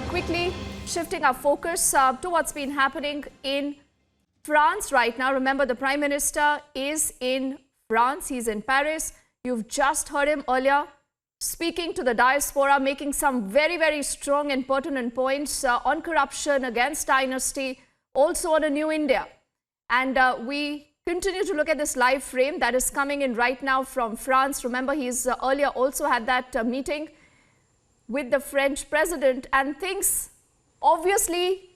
quickly shifting our focus to what's been happening in France right now. Remember, the Prime Minister is in France. He's in Paris. You've just heard him earlier speaking to the diaspora, making some very, very strong and pertinent points on corruption, against dynasty, also on a new India. And we continue to look at this live frame that is coming in right now from France. Remember, he's earlier also had that meeting with the French president, and things obviously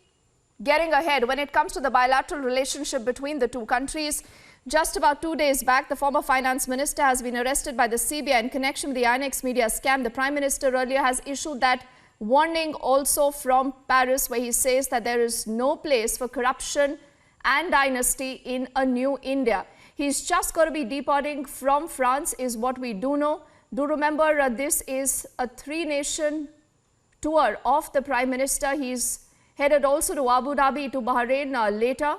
getting ahead when it comes to the bilateral relationship between the two countries. Just about 2 days back, the former finance minister has been arrested by the CBI in connection with the INX media scam. The Prime Minister earlier has issued that warning also from Paris, where he says that there is no place for corruption and dynasty in a new India. He's just going to be departing from France, is what we do know. Do remember, this is a three-nation tour of the Prime Minister. He's headed also to Abu Dhabi, to Bahrain later.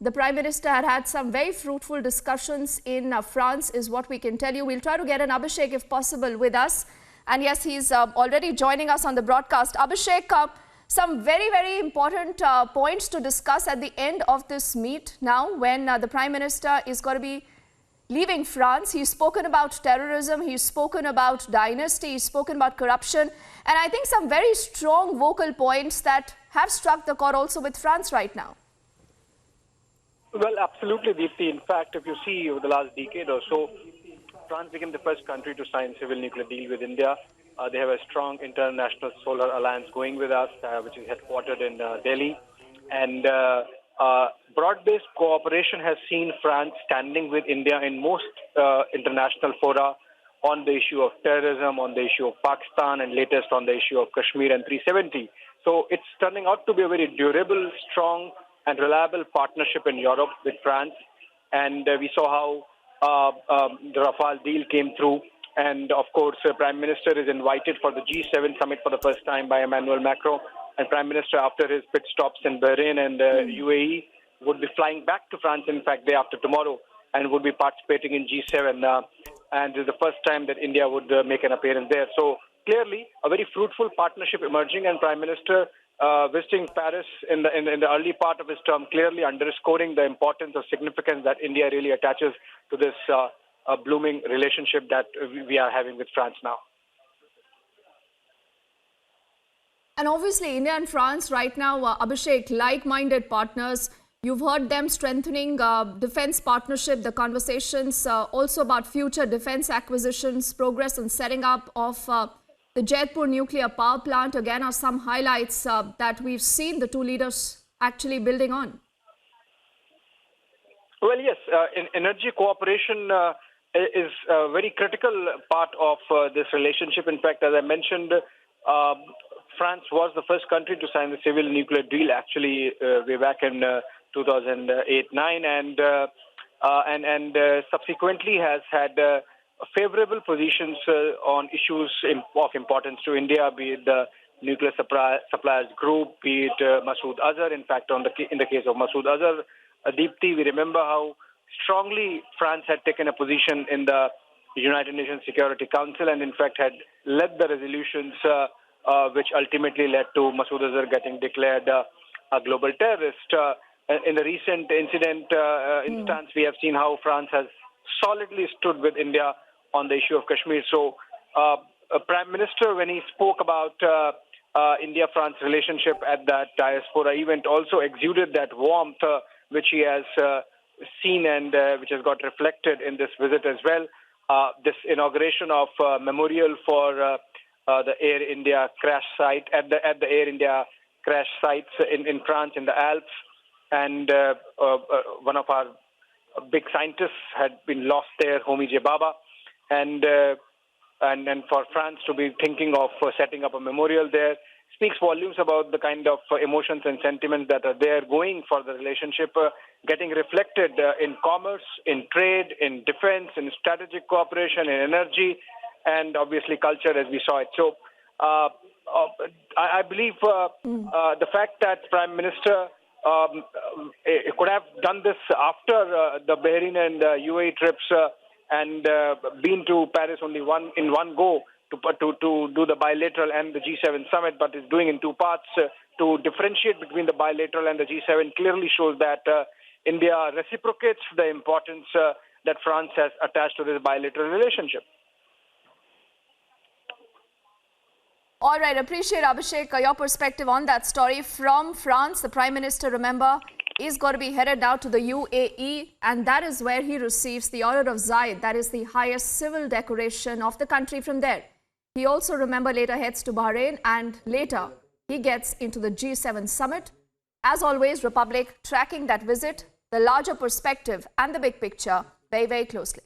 The Prime Minister had some very fruitful discussions in France, is what we can tell you. We'll try to get an Abhishek, if possible, with us. And yes, he's already joining us on the broadcast. Abhishek, some very, very important points to discuss at the end of this meet now, when the Prime Minister is going to be leaving France. He's spoken about terrorism, he's spoken about dynasty, he's spoken about corruption, and I think some very strong vocal points that have struck the chord also with France right now. Well, absolutely, Deepthi. In fact, if you see over the last decade or so, France became the first country to sign civil nuclear deal with India. They have a strong international solar alliance going with us, which is headquartered in Delhi. And broad-based cooperation has seen France standing with India in most international fora on the issue of terrorism, on the issue of Pakistan, and latest on the issue of Kashmir and 370. So it's turning out to be a very durable, strong, and reliable partnership in Europe with France. And we saw how the Rafale deal came through. And of course, Prime Minister is invited for the G7 summit for the first time by Emmanuel Macron. And Prime Minister, after his pit stops in Bahrain and UAE, would be flying back to France, in fact, day after tomorrow, and would be participating in G7. And it is the first time that India would make an appearance there. So clearly, a very fruitful partnership emerging, and Prime Minister visiting Paris in the early part of his term, clearly underscoring the importance or significance that India really attaches to this blooming relationship that we are having with France now. And obviously, India and France right now, Abhishek, like-minded partners. You've heard them strengthening defense partnership, the conversations also about future defense acquisitions, progress in setting up of the Jaipur nuclear power plant, again, are some highlights that we've seen the two leaders actually building on. Well, yes, energy cooperation is a very critical part of this relationship. In fact, as I mentioned, France was the first country to sign the civil nuclear deal, actually, way back in 2008-9, and subsequently has had favorable positions on issues of importance to India, be it the nuclear suppliers group, be it Masood Azhar. In fact, in the case of Masood Azhar, Deepthi, we remember how strongly France had taken a position in the United Nations Security Council, and in fact had led the resolutions which ultimately led to Masood Azhar getting declared a global terrorist. In the recent instance, we have seen how France has solidly stood with India on the issue of Kashmir. So, Prime Minister, when he spoke about India-France relationship at that diaspora event, also exuded that warmth which he has seen and which has got reflected in this visit as well. This inauguration of memorial for the Air India crash site at the Air India crash sites in France, in the Alps, and one of our big scientists had been lost there, Homi J. Baba, and for France to be thinking of setting up a memorial there speaks volumes about the kind of emotions and sentiments that are there going for the relationship, getting reflected in commerce, in trade, in defense, in strategic cooperation, in energy, and obviously culture as we saw it. So I believe the fact that Prime Minister could have done this after the Bahrain and UAE trips and been to Paris only in one go to do the bilateral and the G7 summit, but is doing in two parts. To differentiate between the bilateral and the G7 clearly shows that India reciprocates the importance that France has attached to this bilateral relationship. All right, appreciate, Abhishek, your perspective on that story from France. The Prime Minister, remember, is going to be headed now to the UAE, and that is where he receives the Order of Zayed. That is the highest civil decoration of the country from there. He also, remember, later heads to Bahrain, and later he gets into the G7 summit. As always, Republic tracking that visit, the larger perspective and the big picture very, very closely.